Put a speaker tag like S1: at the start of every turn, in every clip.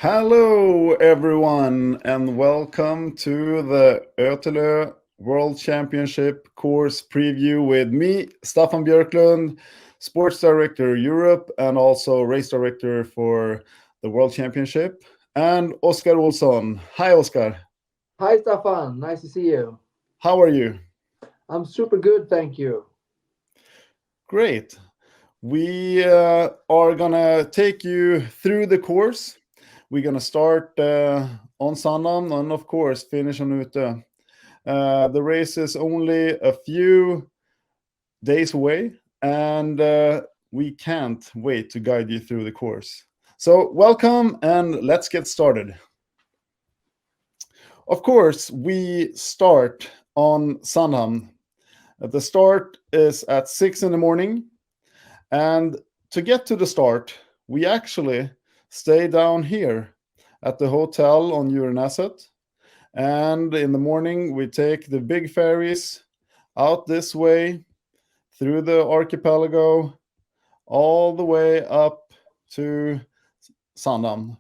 S1: Hello, everyone, and welcome to the ÖTILLÖ World Championship course preview with me, Staffan Björklund, Sports Director Europe, and also Race Director for the World Championship, and Oskar Olsson. Hi, Oskar.
S2: Hi, Stefan. Nice to see you.
S1: How are you?
S2: I'm super good, thank you.
S1: Great. We are gonna take you through the course. We're gonna start on Sandhamn and, of course, finish on Utö. The race is only a few days away, and we can't wait to guide you through the course. So, welcome, and let's get started. Of course, we start on Sandhamn. The start is at 6 in the morning, and to get to the start, we actually stay down here at the hotel on Uranasset. And in the morning, we take the big ferries out this way through the archipelago all the way up to Sandhamn.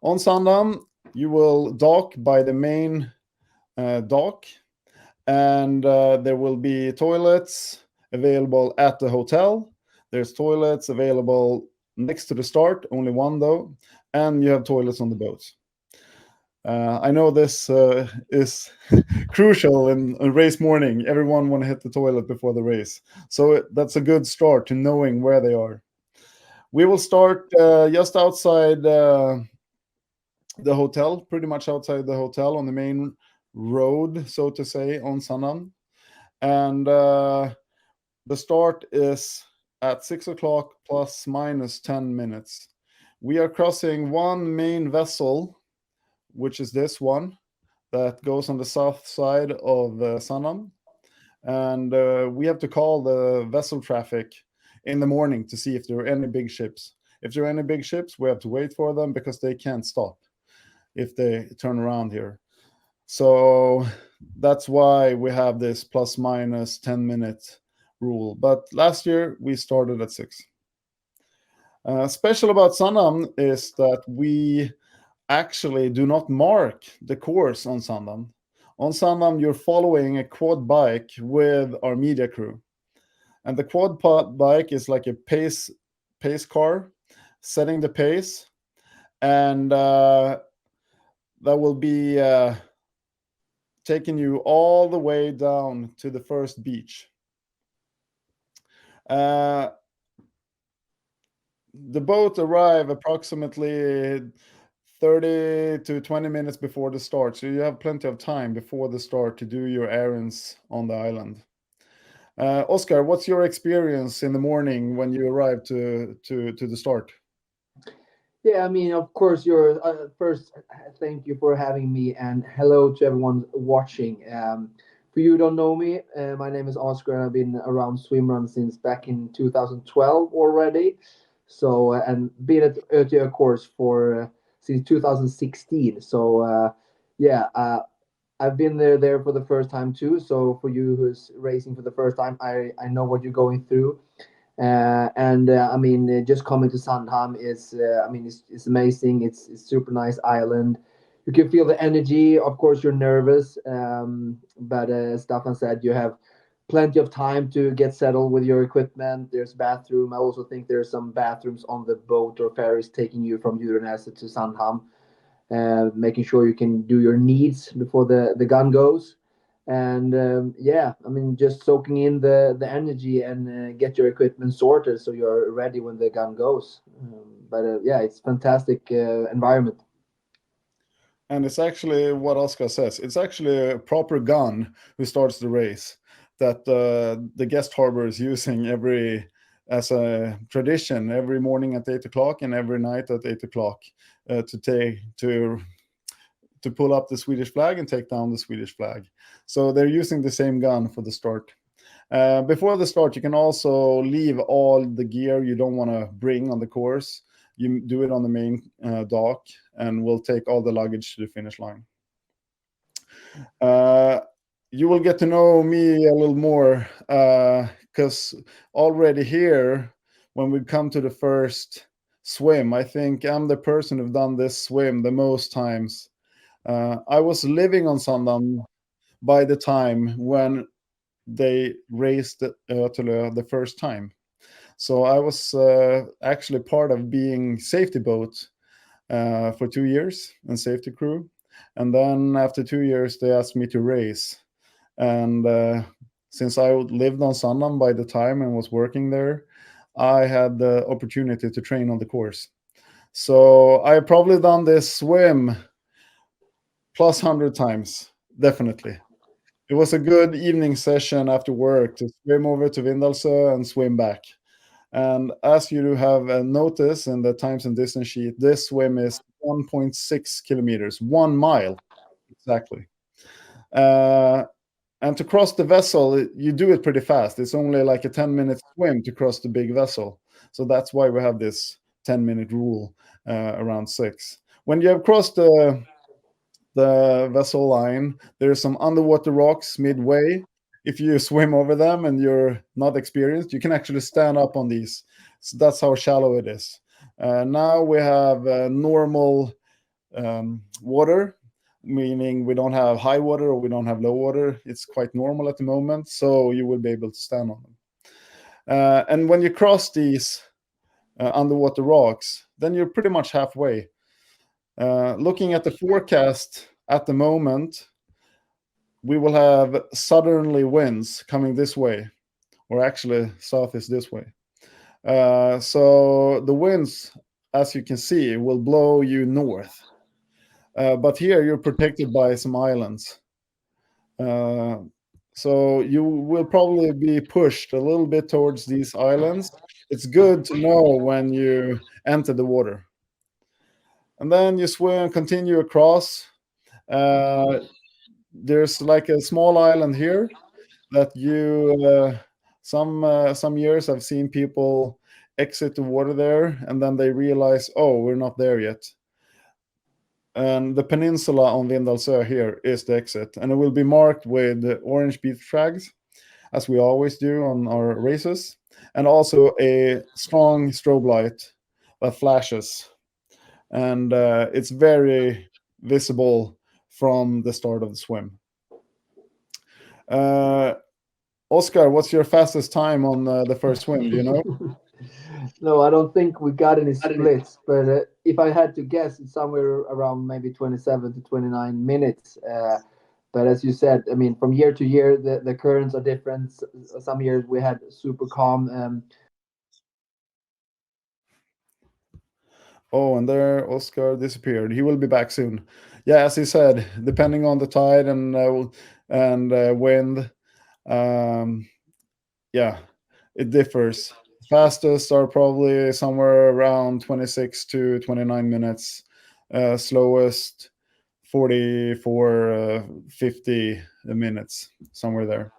S1: On Sandhamn, you will dock by the main dock, and there will be toilets available at the hotel. There's toilets available next to the start, only one though, and you have toilets on the boats. I know this is crucial in a race morning. Everyone want to hit the toilet before the race, so that's a good start to knowing where they are. We will start just outside the hotel, pretty much outside the hotel on the main road, so to say, on Sandhamn, and the start is at 6 o'clock plus minus 10 minutes. We are crossing one main vessel, which is this one that goes on the south side of Sandhamn. And we have to call the vessel traffic in the morning to see if there are any big ships. If there are any big ships, we have to wait for them because they can't stop if they turn around here. So that's why we have this plus minus 10-minute rule. But last year we started at 6. Special about Sandhamn is that we actually do not mark the course on Sandhamn. On Sandhamn, you're following a quad bike with our media crew. And the quad bike is like a pace car, setting the pace. And that will be taking you all the way down to the first beach. The boat arrive approximately 30 to 20 minutes before the start, so you have plenty of time before the start to do your errands on the island. Oskar, what's your experience in the morning when you arrive to the start?
S2: Yeah, I mean, of course, you're first. Thank you for having me, and hello to everyone watching. For you who don't know me, my name is Oscar, and I've been around Swimrun since back in 2012 already. So, and been at ÖTILLÖ course for since 2016. So, yeah, I've been there for the first time too. So, for you who's racing for the first time, I know what you're going through. And I mean, just coming to Sandhamn is, I mean, it's amazing. It's super nice island. You can feel the energy. Of course, you're nervous, but as Staffan said, you have plenty of time to get settled with your equipment. There's bathroom. I also think there's some bathrooms on the boat or ferries taking you from Uranäset to Sandhamn, making sure you can do your needs before the gun goes. And yeah, I mean, just soaking in the energy and get your equipment sorted so you're ready when the gun goes. But yeah, it's fantastic environment.
S1: And it's actually what Oskar says. It's actually a proper gun who starts the race that the guest harbor is using every as a tradition every morning at 8 o'clock and every night at 8 o'clock to pull up the Swedish flag and take down the Swedish flag. So they're using the same gun for the start. Before the start, you can also leave all the gear you don't want to bring on the course. You do it on the main dock, and we'll take all the luggage to the finish line. You will get to know me a little more because already here, when we come to the first swim, I think I'm the person who've done this swim the most times. I was living on Sandhamn by the time when they raised ÖTILLÖ the first time. So I was actually part of being safety boat for 2 years and safety crew. And then after 2 years, they asked me to race. And since I lived on Sandhamn by the time and was working there, I had the opportunity to train on the course. So I probably done this swim plus 100 times, definitely. It was a good evening session after work to swim over to Vindalsö and swim back. And as you have noticed in the times and distance sheet, this swim is 1.6 kilometers, 1 mile exactly. Uh, and to cross the vessel, you do it pretty fast. It's only like a 10-minute swim to cross the big vessel. So that's why we have this 10-minute rule around 6. When you have crossed the vessel line, there's some underwater rocks midway. If you swim over them and you're not experienced, you can actually stand up on these. So that's how shallow it is. Now we have normal water, meaning we don't have high water or we don't have low water. It's quite normal at the moment, so you will be able to stand on them. And when you cross these underwater rocks, then you're pretty much halfway. Looking at the forecast at the moment, we will have southerly winds coming this way, or actually south is this way. So the winds, as you can see, will blow you north. But here you're protected by some islands. So you will probably be pushed a little bit towards these islands. It's good to know when you enter the water. And then you swim, continue across. There's like a small island here that you some years I've seen people exit the water there, and then they realize, oh, we're not there yet. And the peninsula on Vindalsö here is the exit, and it will be marked with orange beach flags, as we always do on our races, and also a strong strobe light that flashes, and it's very visible from the start of the swim. Oscar, what's your fastest time on the first swim? Do you know?
S2: No, I don't think we got any splits, but if I had to guess, it's somewhere around maybe 27 to 29 minutes. But as you said, I mean, from year to year, the currents are different. Some years we had super calm.
S1: Oh, and there Oscar disappeared. He will be back soon. Yeah, as he said, depending on the tide and wind, um, yeah, it differs. Fastest are probably somewhere around 26 to 29 minutes. Slowest 44, 50 minutes, somewhere there.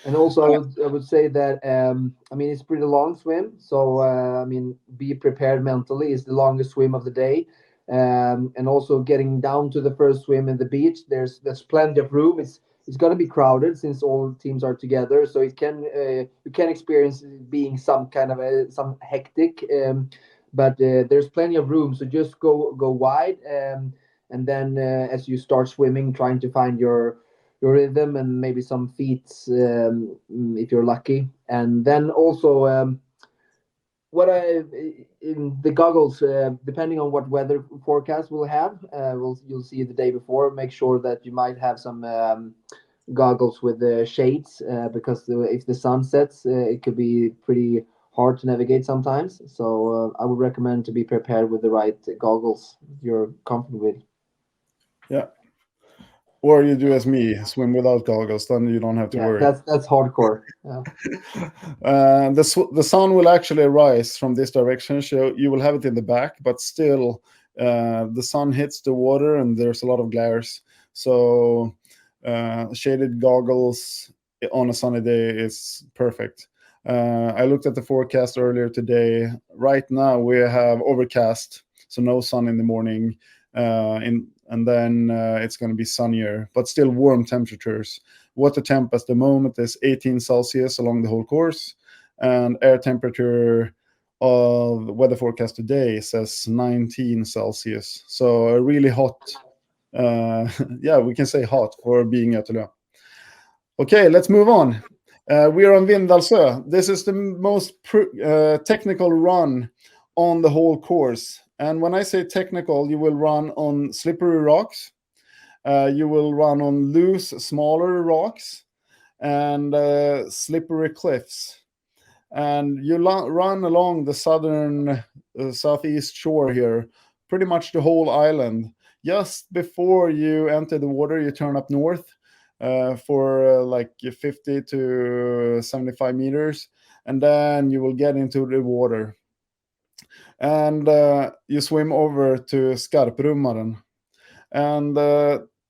S2: And also, I would say that I mean it's pretty long swim, so I mean be prepared mentally. It's the longest swim of the day, and also getting down to the first swim in the beach. There's plenty of room. It's going to be crowded since all teams are together, so it can you can experience it being some kind of some hectic, but there's plenty of room. So just go wide, and then as you start swimming, trying to find your rhythm and maybe some feats if you're lucky. And then also what I in the goggles, depending on what weather forecast we'll have, you'll see the day before. Make sure that you might have some goggles with the shades because if the sun sets, it could be pretty hard to navigate sometimes. So I would recommend to be prepared with the right goggles you're comfortable with.
S1: Yeah. Or you do as me, swim without goggles, then you don't have to
S2: Yeah,
S1: worry.
S2: that's hardcore. Yeah.
S1: The sun will actually rise from this direction, so you will have it in the back, but still the sun hits the water and there's a lot of glares. So shaded goggles on a sunny day is perfect. I looked at the forecast earlier today. Right now we have overcast, so no sun in the morning. And then it's going to be sunnier, but still warm temperatures. Water temp at the moment is 18 Celsius along the whole course, and air temperature of the weather forecast today says 19 Celsius. So a really hot, yeah, we can say hot for being ÖTILLÖ. Okay, let's move on. We are on Vindalsö. This is the most technical run on the whole course. And when I say technical, you will run on slippery rocks. You will run on loose, smaller rocks and slippery cliffs. And you run along the southern, southeast shore here, pretty much the whole island. Just before you enter the water, you turn up north for like 50 to 75 meters, and then you will get into the water. And you swim over to Skarprummaren. And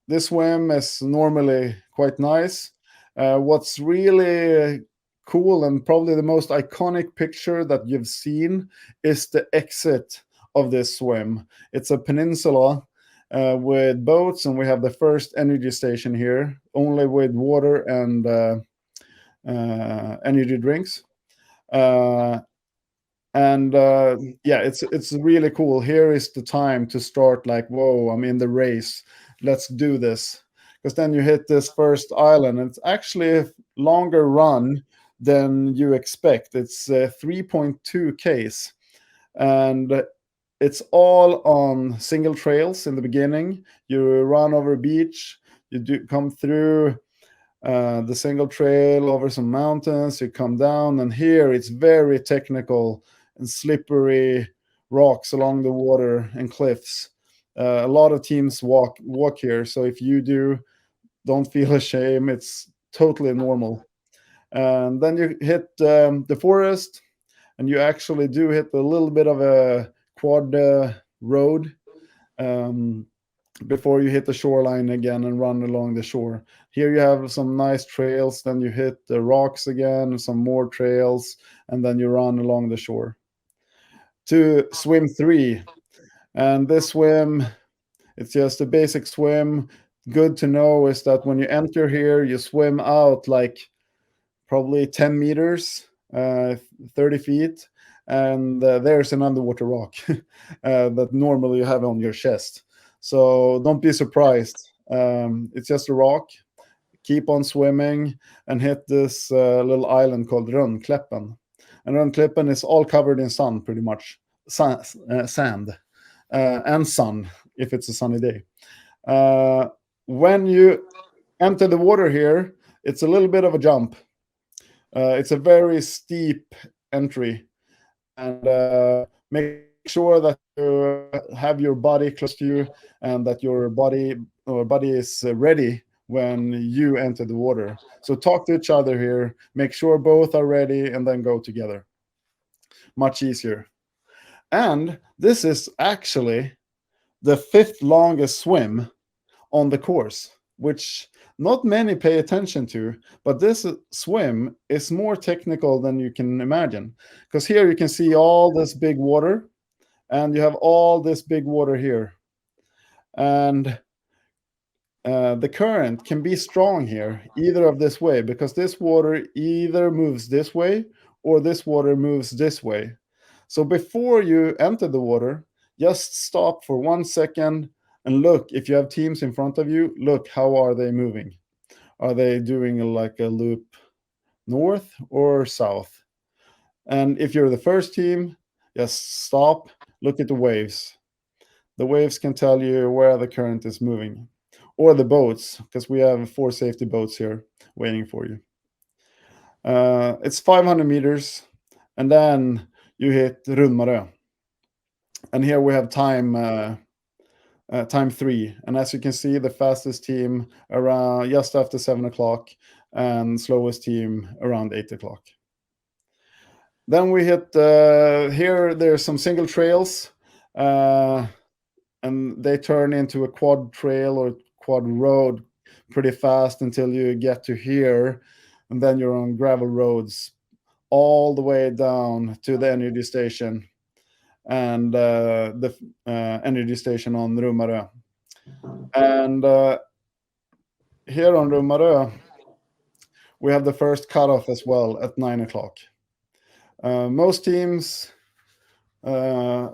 S1: this swim is normally quite nice. What's really cool and probably the most iconic picture that you've seen is the exit of this swim. It's a peninsula with boats, and we have the first energy station here, only with water and energy drinks. And yeah, it's really cool. Here is the time to start, like, whoa, I'm in the race, let's do this. Because then you hit this first island, and it's actually a longer run than you expect. It's 3.2 Ks, and it's all on single trails in the beginning. You run over a beach, you do come through the single trail over some mountains, you come down, and here it's very technical and slippery rocks along the water and cliffs. A lot of teams walk here, so if you do, don't feel ashamed. It's totally normal. And then you hit the forest, and you actually do hit a little bit of a quad road before you hit the shoreline again and run along the shore. Here you have some nice trails, then you hit the rocks again, some more trails, and then you run along the shore to swim 3. And this swim, it's just a basic swim. Good to know is that when you enter here, you swim out like probably 10 meters, 30 feet, and there's an underwater rock that normally you have on your chest. So don't be surprised. It's just a rock. Keep on swimming and hit this little island called Rönnklippen. And Rönnklippen is all covered in sun, pretty much. Sand and sun, if it's a sunny day. When you enter the water here, it's a little bit of a jump. It's a very steep entry. And make sure that you have your body close to you and that your body is ready when you enter the water. So talk to each other here, make sure both are ready, and then go together. Much easier. And this is actually the 5th longest swim on the course, which not many pay attention to, but this swim is more technical than you can imagine. Because here you can see all this big water, and you have all this big water here. And the current can be strong here, either of this way, because this water either moves this way or this water moves this way. So before you enter the water, just stop for 1 second and look. If you have teams in front of you, look, how are they moving? Are they doing like a loop north or south? And if you're the first team, just stop, look at the waves. The waves can tell you where the current is moving. Or the boats, because we have 4 safety boats here waiting for you. It's 500 meters, and then you hit Runmarö. And here we have time 3. And as you can see, the fastest team around just after 7 o'clock, and slowest team around 8 o'clock. Then we hit here. There's some single trails, and they turn into a quad trail or quad road pretty fast until you get to here, and then you're on gravel roads all the way down to the energy station and the energy station on Rummarö. And here on Rummarö, we have the first cutoff as well at 9 o'clock. Most teams Uh,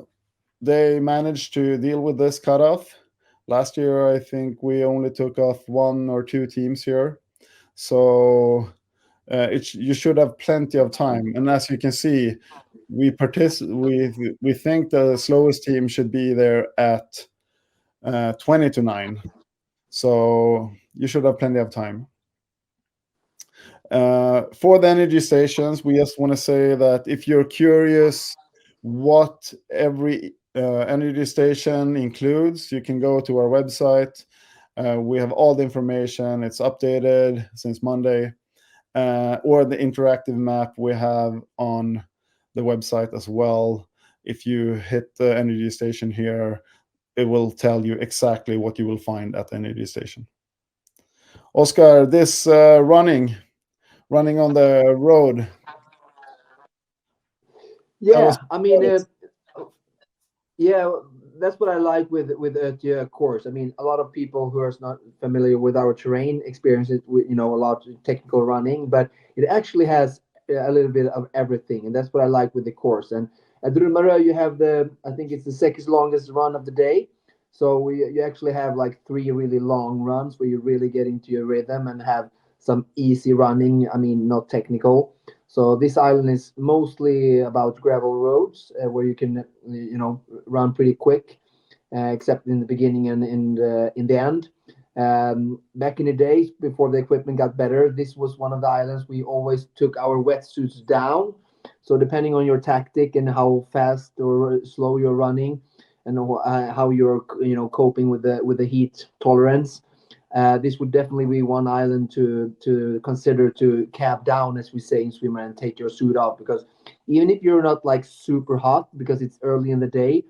S1: they managed to deal with this cutoff. Last year, I think we only took off one or two teams here. So you should have plenty of time. And as you can see, we think the slowest team should be there at 20 to 9. So you should have plenty of time. For the energy stations, we just want to say that if you're curious what every energy station includes, you can go to our website. We have all the information. It's updated since Monday, or the interactive map we have on the website as well. If you hit the energy station here, it will tell you exactly what you will find at the energy station. Oscar, this running on the road. Tell us
S2: Yeah, I mean,
S1: about it.
S2: yeah, that's what I like with ÖTILLÖ, of course. I mean, a lot of people who are not familiar with our terrain experience it with a lot of technical running, but it actually has a little bit of everything, and that's what I like with the course. And at Rumara, you have I think it's the second longest run of the day. So you actually have like three really long runs where you really get into your rhythm and have some easy running. I mean, not technical. So this island is mostly about gravel roads where you can, run pretty quick, except in the beginning and in the end. Back in the days before the equipment got better, this was one of the islands we always took our wetsuits down. So depending on your tactic and how fast or slow you're running, and how you're coping with the heat tolerance, this would definitely be one island to consider to cap down, as we say in swimmer, and take your suit off, because even if you're not like super hot because it's early in the day,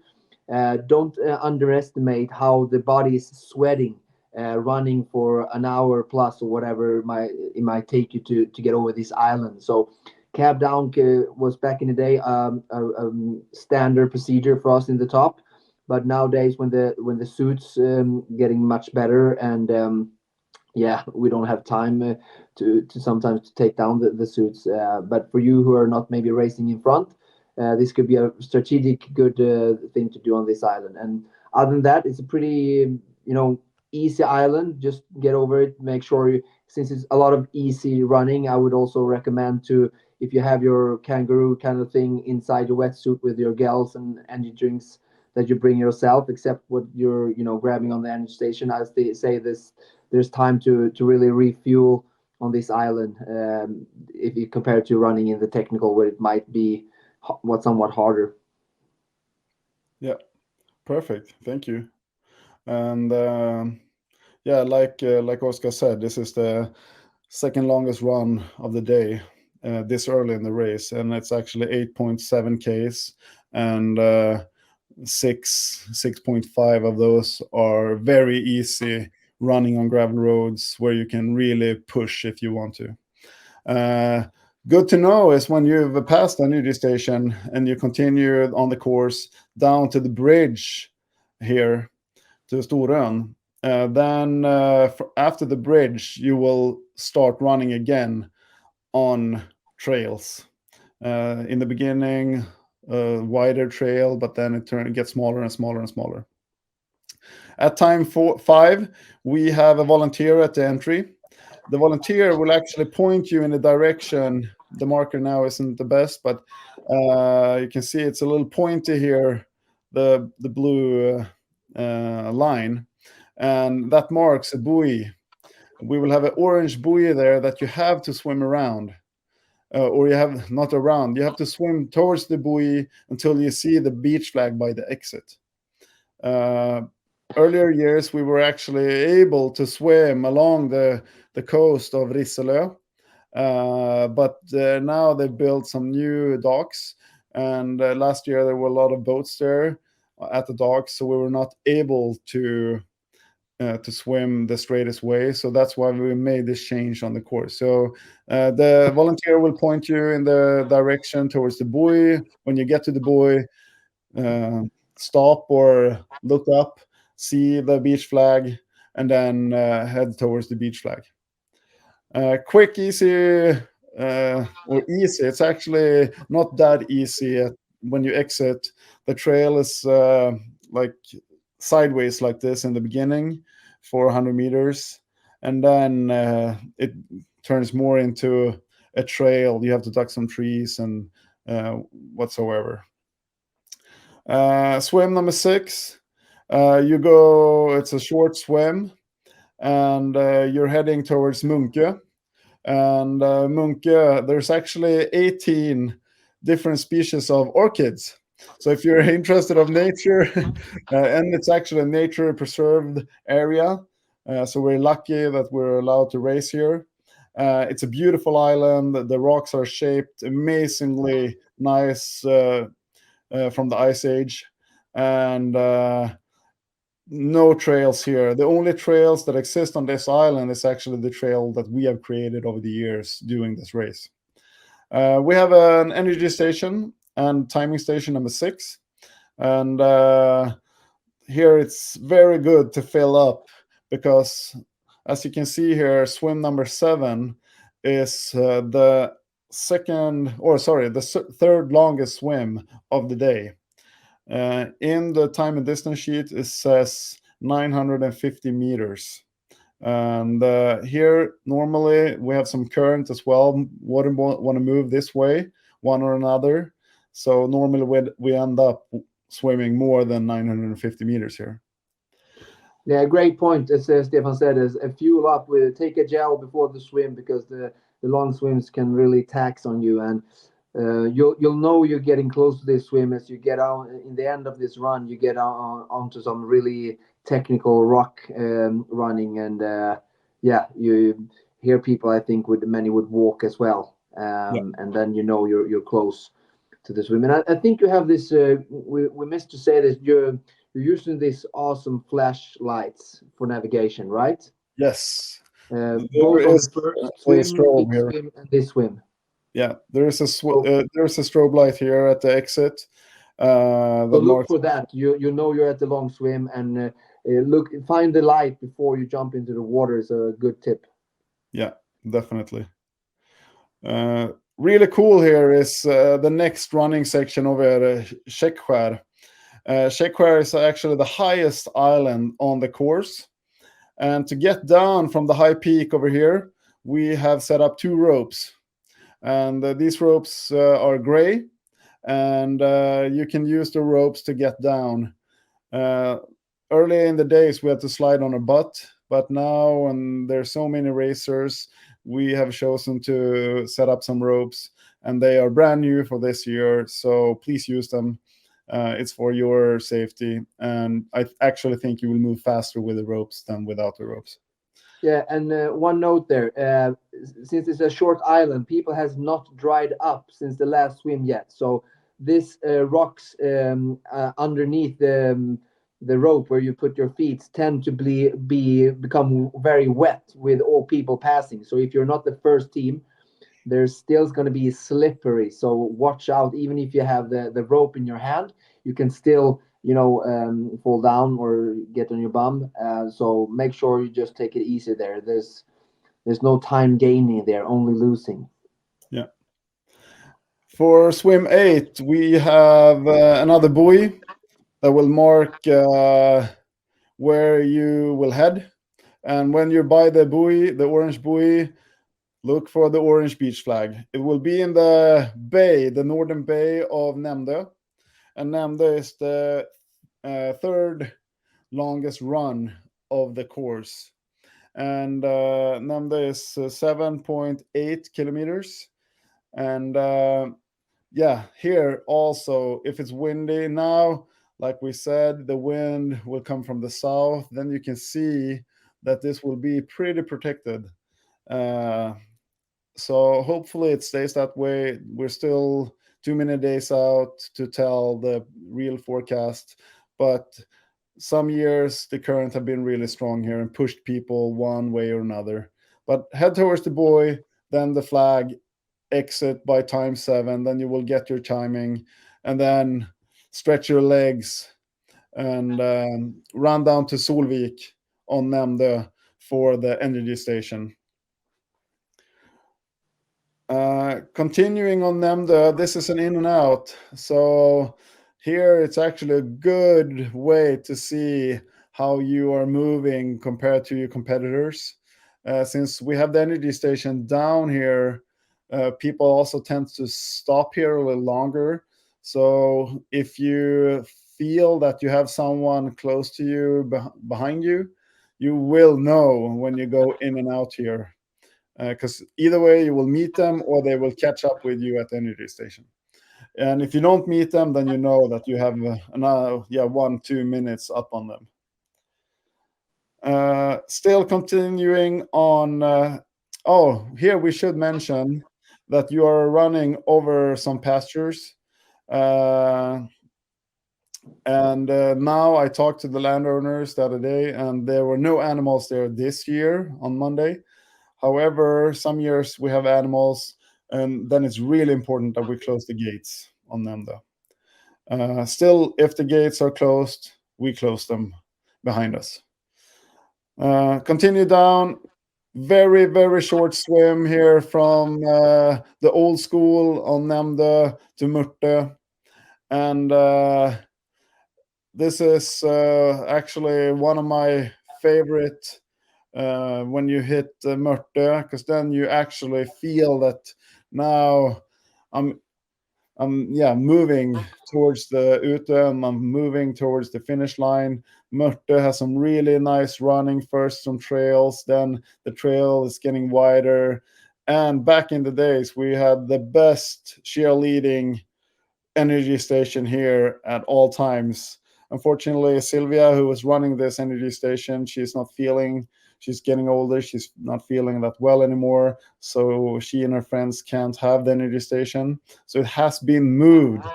S2: don't underestimate how the body is sweating running for an hour plus or whatever it might take you to get over this island. So cab down was back in the day a standard procedure for us in the top, but nowadays when the suits getting much better, and yeah, we don't have time to sometimes to take down the suits. But for you who are not maybe racing in front, this could be a strategic good thing to do on this island. And other than that, it's a pretty easy island. Just get over it. Make sure since it's a lot of easy running, I would also recommend to, if you have your kangaroo kind of thing inside your wetsuit with your gels and energy drinks that you bring yourself, except what you're grabbing on the energy station. As they say, there's time to really refuel on this island, if you compare it to running in the technical, where it might be somewhat harder.
S1: Yeah, perfect. Thank you. And yeah, like Oscar said, this is the second longest run of the day this early in the race, and it's actually 8.7 Ks, and 6.5 of those are very easy running on gravel roads where you can really push if you want to. Good to know is when you've passed the energy station and you continue on the course down to the bridge here to Storön. Then after the bridge, you will start running again on trails. In the beginning, a wider trail, but then it gets smaller and smaller and smaller. At time 5, we have a volunteer at the entry. The volunteer will actually point you in the direction. The marker now isn't the best, but you can see it's a little pointy here, the blue line, and that marks a buoy. We will have an orange buoy there that you have to swim around, or you have not around. You have to swim towards the buoy until you see the beach flag by the exit. Earlier years, we were actually able to swim along the coast of ÖTILLÖ, but now they built some new docks, and last year there were a lot of boats there at the docks, so we were not able to swim the straightest way. So that's why we made this change on the course. So the volunteer will point you in the direction towards the buoy. When you get to the buoy, stop or look up, see the beach flag, and then head towards the beach flag. Quick, easy, or easy. It's actually not that easy when you exit, the trail is like sideways like this in the beginning for 100 meters, and then it turns more into a trail. You have to duck some trees and whatsoever. Swim number 6. You go. It's a short swim, and you're heading towards Munke. And Munke, there's actually 18 different species of orchids. So if you're interested of nature, and it's actually a nature preserved area, so we're lucky that we're allowed to race here. It's a beautiful island. The rocks are shaped amazingly nice from the ice age, and no trails here. The only trails that exist on this island is actually the trail that we have created over the years doing this race. We have an energy station and timing station number 6, and here it's very good to fill up, because as you can see here, swim number 7 is the third longest swim of the day. In the time and distance sheet, it says 950 meters. And here, normally, we have some current as well. Want to move this way, one or another. So normally we end up swimming more than 950 meters here.
S2: Yeah, great point. As Stefan said, is a fuel up with take a gel before the swim, because the long swims can really tax on you, and you'll know you're getting close to this swim as you get out in the end of this run. You get onto some really technical rock running, and yeah, you hear people. I think many would walk as well, and then you're close to the swim. And I think you have this. We missed to say that you're using these awesome flashlights for navigation, right?
S1: Yes.
S2: Both
S1: There
S2: on
S1: is
S2: the first
S1: a
S2: swim,
S1: strobe
S2: mid
S1: here.
S2: swim, and this swim.
S1: Yeah, there's a strobe light here at the exit.
S2: So
S1: That
S2: look
S1: marks.
S2: for that. You know you're at the long swim, and find the light before you jump into the water is a good tip.
S1: Yeah, definitely. Really cool here is the next running section over at Käckskär. Käckskär is actually the highest island on the course. And to get down from the high peak over here, we have set up 2 ropes. And these ropes are gray, and you can use the ropes to get down. Early in the days, we had to slide on a butt, but now, when there's so many racers, we have chosen to set up some ropes, and they are brand new for this year. So please use them. It's for your safety, and I actually think you will move faster with the ropes than without the ropes.
S2: Yeah, and one note there, since it's a short island, people has not dried up since the last swim yet. So this rocks underneath the rope where you put your feet tend to become very wet with all people passing. So if you're not the first team, there's still going to be slippery. So watch out. Even if you have the rope in your hand, you can still fall down or get on your bum. So make sure you just take it easy there. There's no time gaining there, only losing.
S1: Yeah. For swim 8, we have another buoy that will mark where you will head. And when you're by the buoy, the orange buoy, look for the orange beach flag. It will be in the bay, the northern bay of Nämdö. And Nämdö is the third longest run of the course. And Nämdö is 7.8 kilometers. And yeah, here also, if it's windy now, like we said, the wind will come from the south. Then you can see that this will be pretty protected. So hopefully it stays that way. We're still too many days out to tell the real forecast, but some years the current have been really strong here and pushed people one way or another. But head towards the buoy, then the flag, exit by time 7, then you will get your timing, and then stretch your legs and run down to Solvik on Nämdö for the energy station. Continuing on them, this is an in and out. So here it's actually a good way to see how you are moving compared to your competitors. Since we have the energy station down here, people also tend to stop here a little longer. So if you feel that you have someone close to you behind you, you will know when you go in and out here, because either way you will meet them or they will catch up with you at the energy station. And if you don't meet them, then you know that you have another 1-2 minutes up on them. Still continuing on. Oh, here we should mention that you are running over some pastures. Uh, and now I talked to the landowners the other day, and there were no animals there this year on Monday. However, some years we have animals, and then it's really important that we close the gates on them, though. Still, if the gates are closed, we close them behind us. Continue down. Very, very short swim here from the old school on Nämdö to Murte. And this is actually one of my favorite when you hit Mörte, because then you actually feel that now I'm moving towards the Ute, and I'm moving towards the finish line. Mörte has some really nice running, first some trails, then the trail is getting wider. And back in the days, we had the best cheerleading energy station here at all times. Unfortunately, Sylvia, who was running this energy station, she's getting older, she's not feeling that well anymore. So she and her friends can't have the energy station. So it has been moved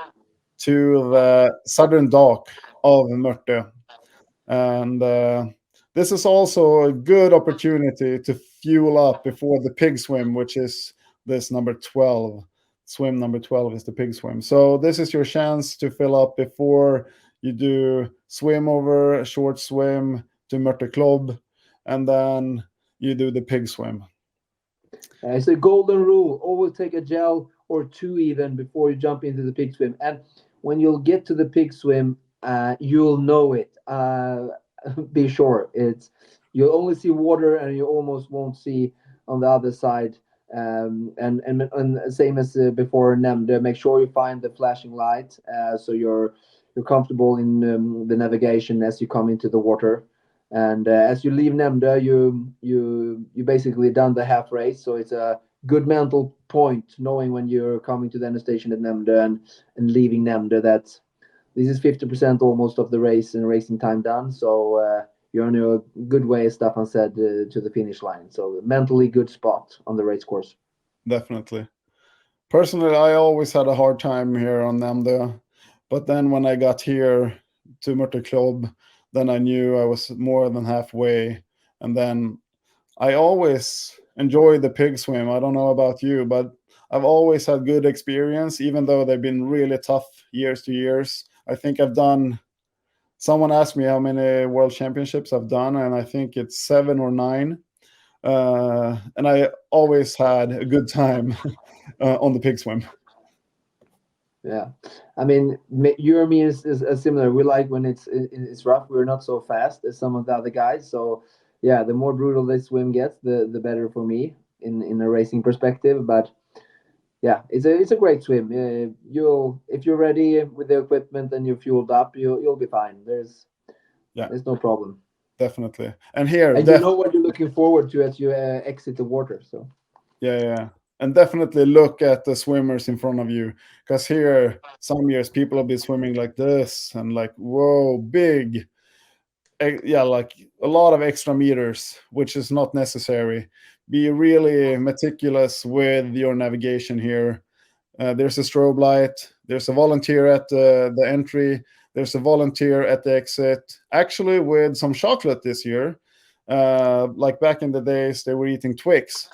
S1: to the southern dock of Mörte. And this is also a good opportunity to fuel up before the pig swim, which is this number 12. Swim number 12 is the pig swim. So this is your chance to fill up before you do swim over, a short swim to Mörte Club, and then you do the pig swim.
S2: It's a golden rule. Always take a gel or two even before you jump into the pig swim. And when you'll get to the pig swim, you'll know it. Be sure you'll only see water and you almost won't see on the other side. And same as before, Nemde, make sure you find the flashing light so you're comfortable in the navigation as you come into the water. And as you leave Nemde, you basically done the half race, so it's a good mental point knowing when you're coming to the end station at Nemde and leaving Nemde that this is 50% almost of the race and racing time done. So you're on a good way, as Stefan said, to the finish line. So mentally good spot on the race course.
S1: Definitely. Personally, I always had a hard time here on Namda, but then when I got here to Mörte Club, then I knew I was more than halfway, and then I always enjoy the pig swim. I don't know about you, but I've always had good experience, even though they've been really tough years to years. I think I've done. Someone asked me how many world championships I've done, and I think it's 7 or 9. And I always had a good time on the pig swim.
S2: Yeah, I mean, you and me is similar. We like when it's rough. We're not so fast as some of the other guys. So, yeah, the more brutal this swim gets, the better for me in a racing perspective. But yeah, it's a great swim. You'll if you're ready with the equipment and you're fueled up, you'll be fine.
S1: Yeah,
S2: There's no problem.
S1: definitely. And here,
S2: And you know what you're looking forward to as you exit the water. So
S1: yeah, and definitely look at the swimmers in front of you, because here some years people have been swimming like this and like whoa, big, yeah, like a lot of extra meters, which is not necessary. Be really meticulous with your navigation here. There's a strobe light. There's a volunteer at the entry. There's a volunteer at the exit. Actually, with some chocolate this year, like back in the days, they were eating Twix.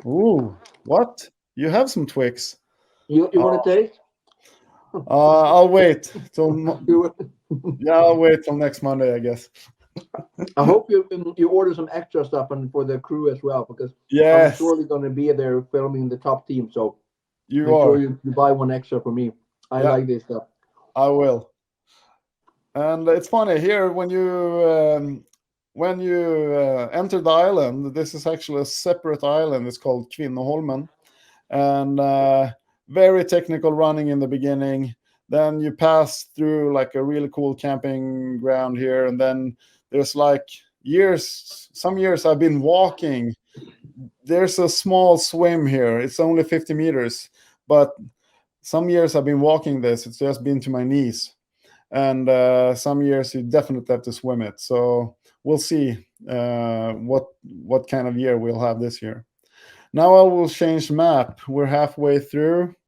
S1: Ooh, what? You have some Twix?
S2: you want to take?
S1: I'll wait till
S2: You-
S1: yeah, I'll wait till next Monday, I guess.
S2: I hope you order some extra stuff and for the crew as well, because I'm
S1: Yes,
S2: surely going to be there filming the top team. So
S1: you
S2: make sure
S1: are.
S2: you buy one extra for me. I
S1: Yeah,
S2: like this stuff.
S1: I will. And it's funny here when you enter the island. This is actually a separate island. It's called Kvinnoholmen, and very technical running in the beginning. Then you pass through like a really cool camping ground here, and then there's like years. Some years I've been walking. There's a small swim here. It's only 50 meters, but some years I've been walking this. It's just been to my knees, and some years you definitely have to swim it. So we'll see what kind of year we'll have this year. Now I will change map. We're halfway through.